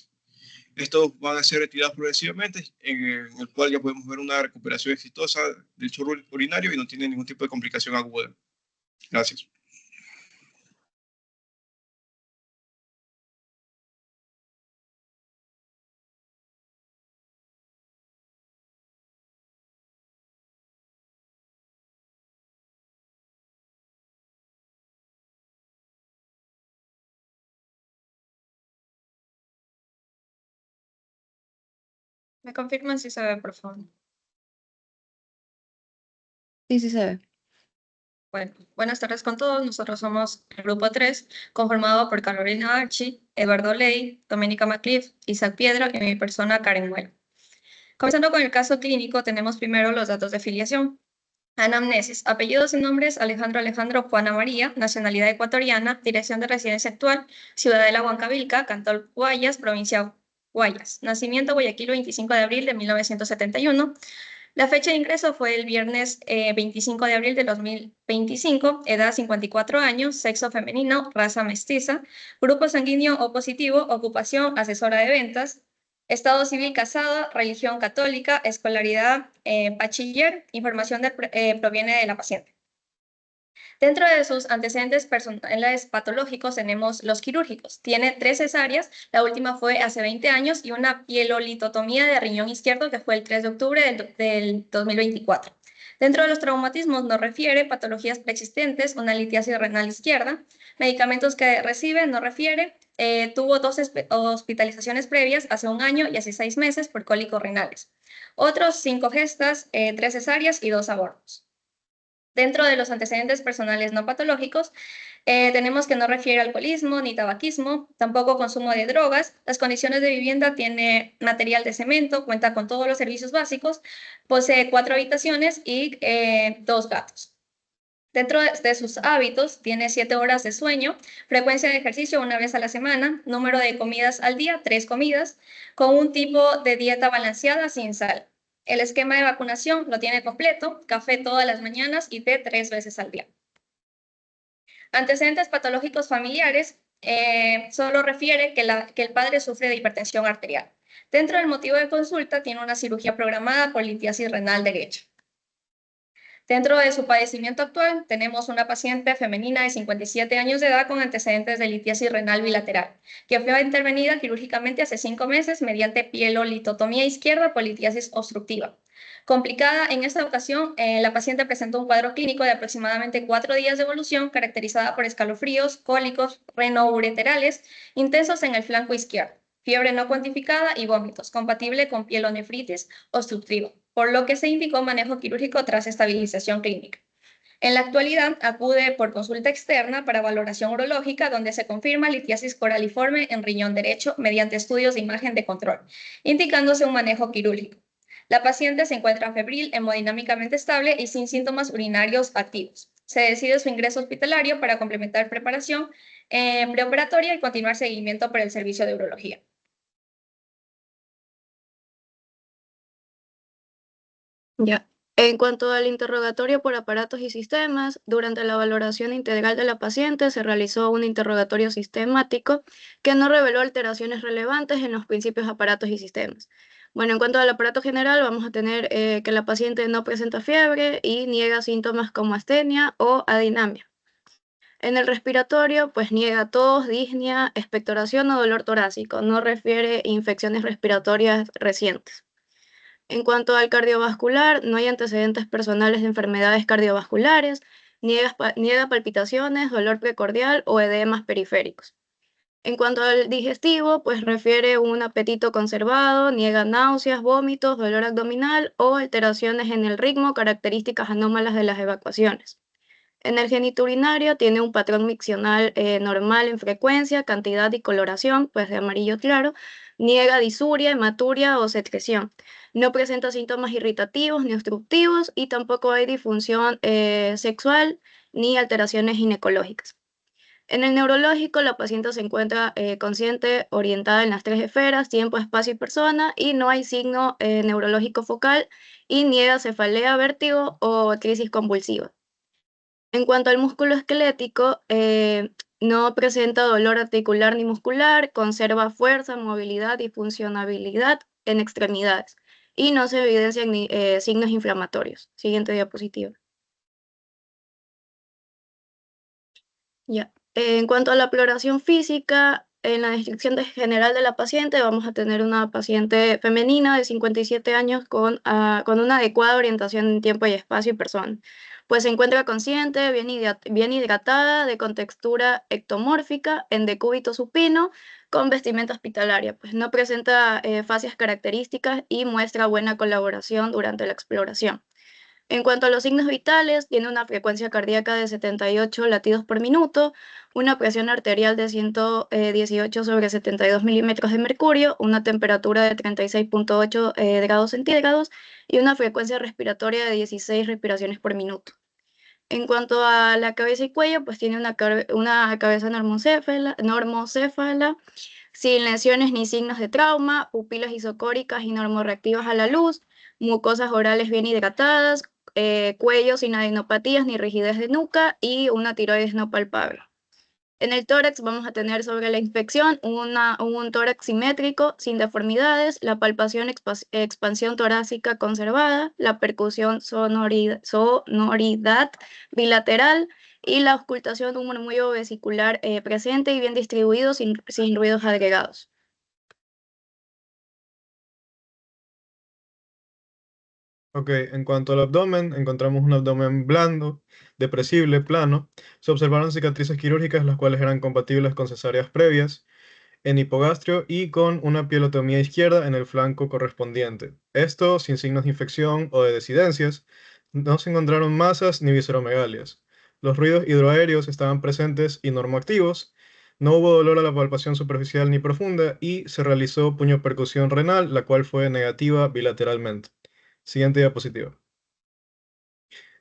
Speaker 10: Estos van a ser retirados progresivamente, en el cual ya podemos ver una recuperación exitosa del chorro urinario y no tiene ningún tipo de complicación aguda. Gracias.
Speaker 9: ¿Me confirman si se ve, por favor?
Speaker 2: Sí, sí se ve.
Speaker 9: Bueno, buenas tardes con todos. Nosotros somos el grupo 3, conformado por Carolina Archie, Eduardo Ley, Doménica McCliff, Isaac Piedra y mi persona Karen Muelo. Comenzando con el caso clínico, tenemos primero los datos de filiación. Anamnesis, apellidos y nombres: Alejandro Juana María, nacionalidad ecuatoriana, dirección de residencia actual, Ciudadela Huancavilca, Cantón Guayas, provincia Guayas. Nacimiento: Guayaquil, 25 de abril de 1971. La fecha de ingreso fue el viernes 25 de abril de 2025, edad 54 años, sexo femenino, raza mestiza, grupo sanguíneo O positivo, ocupación asesora de ventas, estado civil casado, religión católica, escolaridad bachiller, información proviene de la paciente. Dentro de sus antecedentes personales patológicos tenemos los quirúrgicos. Tiene 3 cesáreas, la última fue hace 20 años, y una pielolitotomía de riñón izquierdo que fue el 3 de octubre del 2024. Dentro de los traumatismos nos refiere patologías preexistentes, una litiasis renal izquierda, medicamentos que recibe, no refiere, tuvo 2 hospitalizaciones previas hace 1 año y hace 6 meses por cólicos renales. Otros 5 gestas, 3 cesáreas y 2 abortos. Dentro de los antecedentes personales no patológicos, tenemos que no refiere alcoholismo ni tabaquismo, tampoco consumo de drogas. Las condiciones de vivienda: tiene material de cemento, cuenta con todos los servicios básicos, posee 4 habitaciones y 2 gatos. Dentro de sus hábitos, tiene 7 horas de sueño, frecuencia de ejercicio 1 vez a la semana, número de comidas al día, 3 comidas, con un tipo de dieta balanceada sin sal. El esquema de vacunación lo tiene completo: café todas las mañanas y té 3 veces al día. Antecedentes patológicos familiares: solo refiere que el padre sufre de hipertensión arterial. Dentro del motivo de consulta, tiene una cirugía programada por litiasis renal derecha. Dentro de su padecimiento actual, tenemos una paciente femenina de 57 años de edad con antecedentes de litiasis renal bilateral, que fue intervenida quirúrgicamente hace 5 meses mediante pielolitotomía izquierda por litiasis obstructiva.
Speaker 11: Complicada en esta ocasión, la paciente presentó un cuadro clínico de aproximadamente 4 días de evolución, caracterizada por escalofríos, cólicos renoureterales intensos en el flanco izquierdo, fiebre no cuantificada y vómitos, compatible con pielonefritis obstructiva, por lo que se indicó manejo quirúrgico tras estabilización clínica. En la actualidad acude por consulta externa para valoración urológica, donde se confirma litiasis coraliforme en riñón derecho mediante estudios de imagen de control, indicándose un manejo quirúrgico. La paciente se encuentra febril, hemodinámicamente estable y sin síntomas urinarios activos. Se decide su ingreso hospitalario para complementar preparación preoperatoria y continuar seguimiento por el servicio de urología.
Speaker 6: Ya. En cuanto al interrogatorio por aparatos y sistemas, durante la valoración integral de la paciente se realizó un interrogatorio sistemático que no reveló alteraciones relevantes en los principios aparatos y sistemas. Bueno, en cuanto al aparato general, vamos a tener que la paciente no presenta fiebre y niega síntomas como astenia o adinamia. En el respiratorio, pues niega tos, disnea, expectoración o dolor torácico, no refiere infecciones respiratorias recientes. En cuanto al cardiovascular, no hay antecedentes personales de enfermedades cardiovasculares, niega palpitaciones, dolor precordial o edemas periféricos. En cuanto al digestivo, pues refiere un apetito conservado, niega náuseas, vómitos, dolor abdominal o alteraciones en el ritmo características anómalas de las evacuaciones. En el genitourinario tiene un patrón miccional normal en frecuencia, cantidad y coloración, pues de amarillo claro, niega disuria, hematuria o secreción. No presenta síntomas irritativos ni obstructivos y tampoco hay disfunción sexual ni alteraciones ginecológicas. En el neurológico, la paciente se encuentra consciente, orientada en las 3 esferas, tiempo, espacio y persona, y no hay signo neurológico focal y niega cefalea, vértigo o crisis convulsiva. En cuanto al músculo esquelético, no presenta dolor articular ni muscular, conserva fuerza, movilidad y funcionabilidad en extremidades y no se evidencian signos inflamatorios. Siguiente diapositiva. Ya. En cuanto a la exploración física, en la descripción general de la paciente vamos a tener una paciente femenina de 57 años con una adecuada orientación en tiempo y espacio y persona. Pues se encuentra consciente, bien hidratada, de contextura ectomórfica, en decúbito supino, con vestimenta hospitalaria. Pues no presenta fascias características y muestra buena colaboración durante la exploración. En cuanto a los signos vitales, tiene una frecuencia cardíaca de 78 latidos por minuto, una presión arterial de 118 sobre 72 milímetros de mercurio, una temperatura de 36.8 grados centígrados y una frecuencia respiratoria de 16 respiraciones por minuto. En cuanto a la cabeza y cuello, pues tiene una cabeza normocéfala, sin lesiones ni signos de trauma, pupilas isocóricas y normorreactivas a la luz, mucosas orales bien hidratadas, cuello sin adenopatías ni rigidez de nuca y una tiroides no palpable. En el tórax vamos a tener sobre la inspección un tórax simétrico, sin deformidades, la palpación expansión torácica conservada, la percusión sonoridad bilateral y la auscultación de un murmullo vesicular presente y bien distribuido sin ruidos agregados.
Speaker 12: Ok, en cuanto al abdomen, encontramos un abdomen blando, depresible, plano. Se observaron cicatrices quirúrgicas, las cuales eran compatibles con cesáreas previas, en hipogastrio y con una pielotomía izquierda en el flanco correspondiente. Esto sin signos de infección o de disidencias. No se encontraron masas ni visceromegalias. Los ruidos hidroaéreos estaban presentes y normoactivos. No hubo dolor a la palpación superficial ni profunda y se realizó puñopercusión renal, la cual fue negativa bilateralmente. Siguiente diapositiva.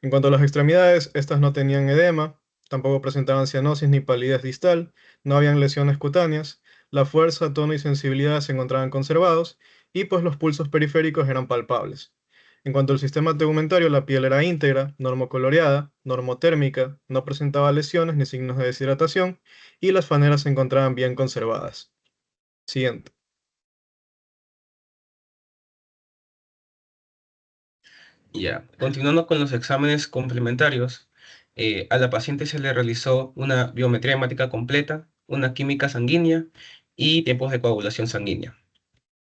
Speaker 12: En cuanto a las extremidades, estas no tenían edema, tampoco presentaban cianosis ni palidez distal, no habían lesiones cutáneas, la fuerza, tono y sensibilidad se encontraban conservados y pues los pulsos periféricos eran palpables. En cuanto al sistema tegumentario, la piel era íntegra, normocoloreada, normotérmica, no presentaba lesiones ni signos de deshidratación y las faneras se encontraban bien conservadas. Siguiente.
Speaker 13: Ya, continuando con los exámenes complementarios, a la paciente se le realizó una biometría hemática completa, una química sanguínea y tiempos de coagulación sanguínea.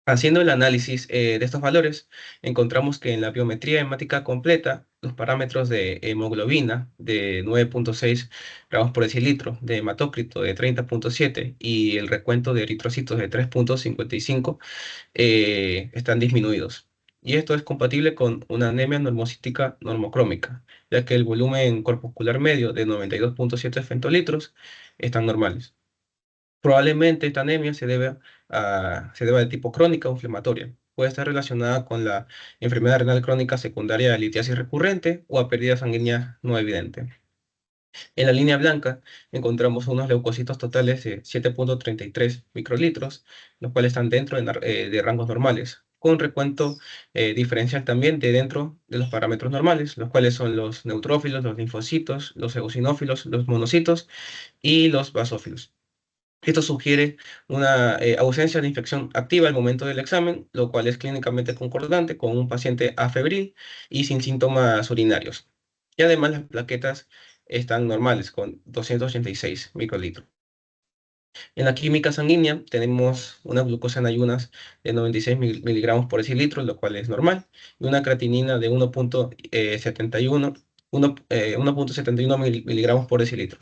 Speaker 13: Haciendo el análisis de estos valores, encontramos que en la biometría hemática completa, los parámetros de hemoglobina de 9.6 gramos por decilitro, de hematócrito de 30.7 y el recuento de eritrocitos de 3.55 están disminuidos. Y esto es compatible con una anemia normocítica normocrómica, ya que el volumen corpuscular medio de 92.7 femtolitros están normales. Probablemente esta anemia se deba de tipo crónica o inflamatoria. Puede estar relacionada con la enfermedad renal crónica secundaria de litiasis recurrente o a pérdida sanguínea no evidente. En la línea blanca encontramos unos leucocitos totales de 7.33 microlitros, los cuales están dentro de rangos normales, con recuento diferencial también de dentro de los parámetros normales, los cuales son los neutrófilos, los linfocitos, los eosinófilos, los monocitos y los basófilos. Esto sugiere una ausencia de infección activa al momento del examen, lo cual es clínicamente concordante con un paciente afebril y sin síntomas urinarios. Y además las plaquetas están normales con 286 microlitros. En la química sanguínea tenemos una glucosa en ayunas de 96 miligramos por decilitro, lo cual es normal, y una creatinina de 1.71 miligramos por decilitro.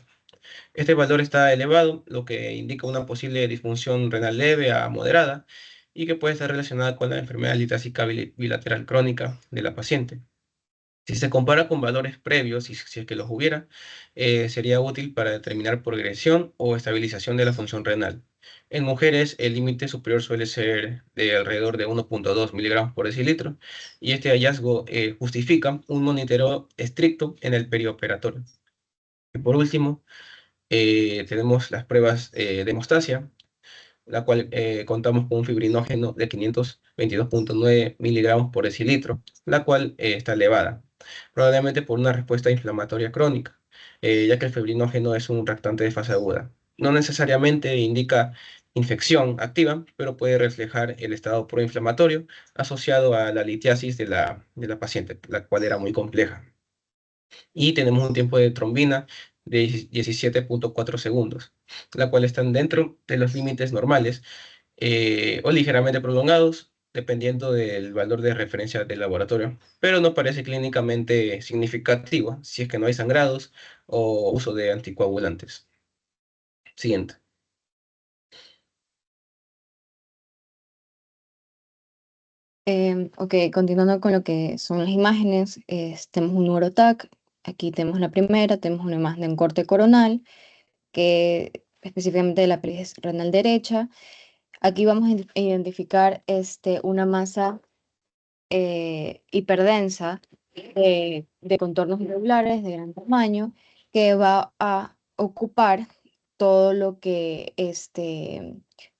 Speaker 13: Este valor está elevado, lo que indica una posible disfunción renal leve a moderada y que puede estar relacionada con la enfermedad litásica bilateral crónica de la paciente. Si se compara con valores previos, si es que los hubiera, sería útil para determinar progresión o estabilización de la función renal. En mujeres, el límite superior suele ser de alrededor de 1.2 miligramos por decilitro y este hallazgo justifica un monitoreo estricto en el perioperatorio. Y por último, tenemos las pruebas de hemostasia, la cual contamos con un fibrinógeno de 522.9 miligramos por decilitro, la cual está elevada, probablemente por una respuesta inflamatoria crónica, ya que el fibrinógeno es un reactante de fase aguda. No necesariamente indica infección activa, pero puede reflejar el estado proinflamatorio asociado a la litiasis de la paciente, la cual era muy compleja. Y tenemos un tiempo de trombina de 17.4 segundos, la cual están dentro de los límites normales o ligeramente prolongados, dependiendo del valor de referencia del laboratorio, pero no parece clínicamente significativo si es que no hay sangrados o uso de anticoagulantes. Siguiente.
Speaker 2: Ok, continuando con lo que son las imágenes, tenemos un neurotac. Aquí tenemos la primera, tenemos una imagen de un corte coronal, que específicamente de la pelvis renal derecha. Aquí vamos a identificar una masa hiperdensa de contornos irregulares de gran tamaño que va a ocupar todo lo que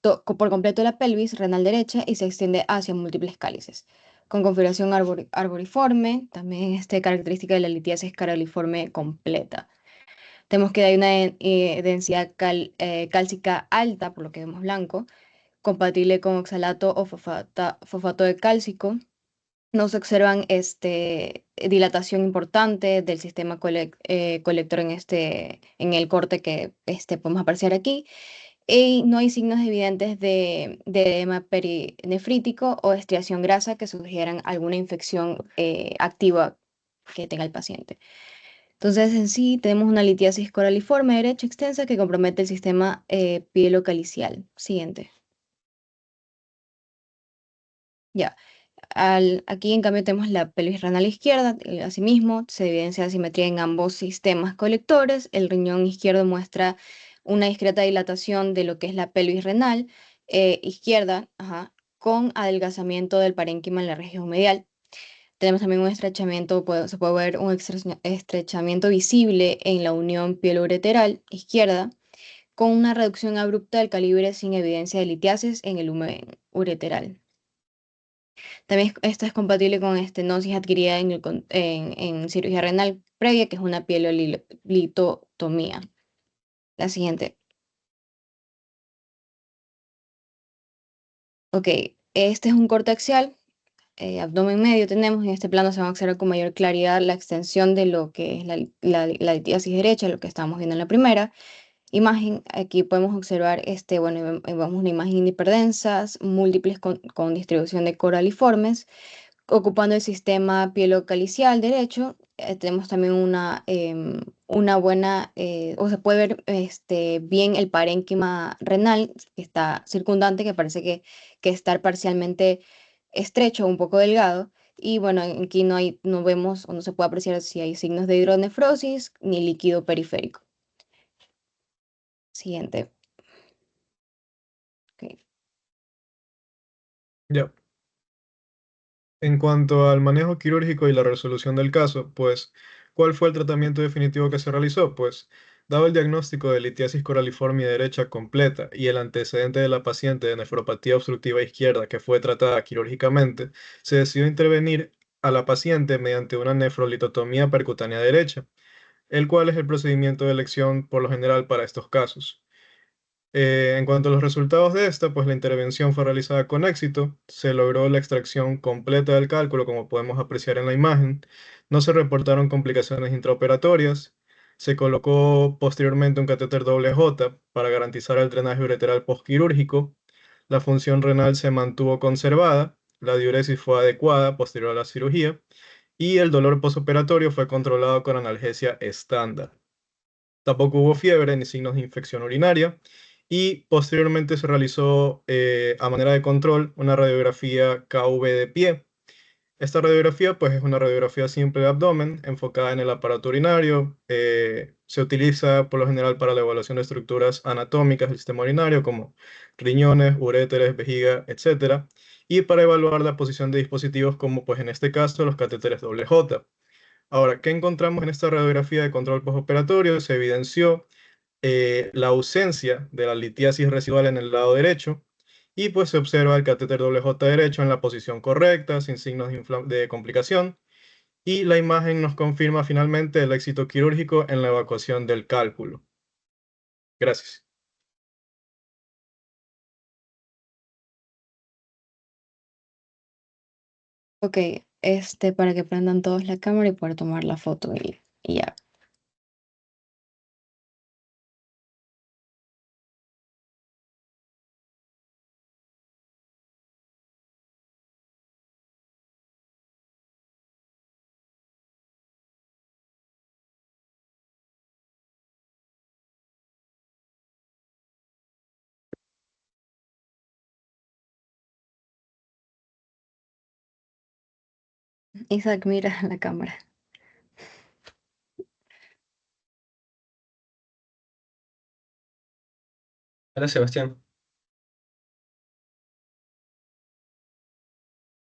Speaker 2: por completo la pelvis renal derecha y se extiende hacia múltiples cálices. Con configuración arboriforme, también característica de la litiasis carotiforme completa. Tenemos que hay una densidad cálcica alta, por lo que vemos blanco, compatible con oxalato o fosfato de cálcico. No se observan dilatación importante del sistema colector en el corte que podemos apreciar aquí. Y no hay signos evidentes de edema perinefrítico o estriación grasa que sugieran alguna infección activa que tenga el paciente. Entonces, en sí, tenemos una litiasis coraliforme derecha extensa que compromete el sistema pielocalicial. Siguiente. Ya. Aquí, en cambio, tenemos la pelvis renal izquierda. Asimismo, se evidencia asimetría en ambos sistemas colectores. El riñón izquierdo muestra una discreta dilatación de lo que es la pelvis renal izquierda, con adelgazamiento del parénquima en la región medial. Tenemos también un estrechamiento, se puede ver un estrechamiento visible en la unión pielo-ureteral izquierda, con una reducción abrupta del calibre sin evidencia de litiasis en el lumen ureteral. También esto es compatible con estenosis adquirida en cirugía renal previa, que es una pielolitotomía. La siguiente. Ok, este es un corte axial, abdomen medio tenemos. En este plano se va a observar con mayor claridad la extensión de lo que es la litiasis derecha, lo que estábamos viendo en la primera.
Speaker 14: imagen, aquí podemos observar, bueno, vemos una imagen de hiperdensas, múltiples con distribución de coraliformes, ocupando el sistema pielocalicial derecho. Tenemos también una buena, o se puede ver bien el parénquima renal que está circundante, que parece que está parcialmente estrecho, un poco delgado. Y bueno, aquí no vemos o no se puede apreciar si hay signos de hidronefrosis ni líquido periférico. Siguiente. Ok.
Speaker 12: Ya. En cuanto al manejo quirúrgico y la resolución del caso, pues, ¿cuál fue el tratamiento definitivo que se realizó? Pues, dado el diagnóstico de litiasis coraliforme derecha completa y el antecedente de la paciente de nefropatía obstructiva izquierda que fue tratada quirúrgicamente, se decidió intervenir a la paciente mediante una nefrolitotomía percutánea derecha, el cual es el procedimiento de elección por lo general para estos casos. En cuanto a los resultados de esta, pues la intervención fue realizada con éxito, se logró la extracción completa del cálculo, como podemos apreciar en la imagen, no se reportaron complicaciones intraoperatorias, se colocó posteriormente un catéter doble J para garantizar el drenaje ureteral postquirúrgico, la función renal se mantuvo conservada, la diuresis fue adecuada posterior a la cirugía y el dolor postoperatorio fue controlado con analgesia estándar. Tampoco hubo fiebre ni signos de infección urinaria y posteriormente se realizó a manera de control una radiografía KV de pie. Esta radiografía pues es una radiografía simple de abdomen enfocada en el aparato urinario. Se utiliza por lo general para la evaluación de estructuras anatómicas del sistema urinario como riñones, uréteres, vejiga, etc. Y para evaluar la posición de dispositivos como pues en este caso los catéteres doble J. Ahora, ¿qué encontramos en esta radiografía de control postoperatorio? Se evidenció la ausencia de la litiasis residual en el lado derecho y pues se observa el catéter doble J derecho en la posición correcta, sin signos de complicación, y la imagen nos confirma finalmente el éxito quirúrgico en la evacuación del cálculo. Gracias.
Speaker 14: Ok, para que prendan todos la cámara y poder tomar la foto y ya. Isaac, mira la cámara.
Speaker 13: Hola, Sebastián.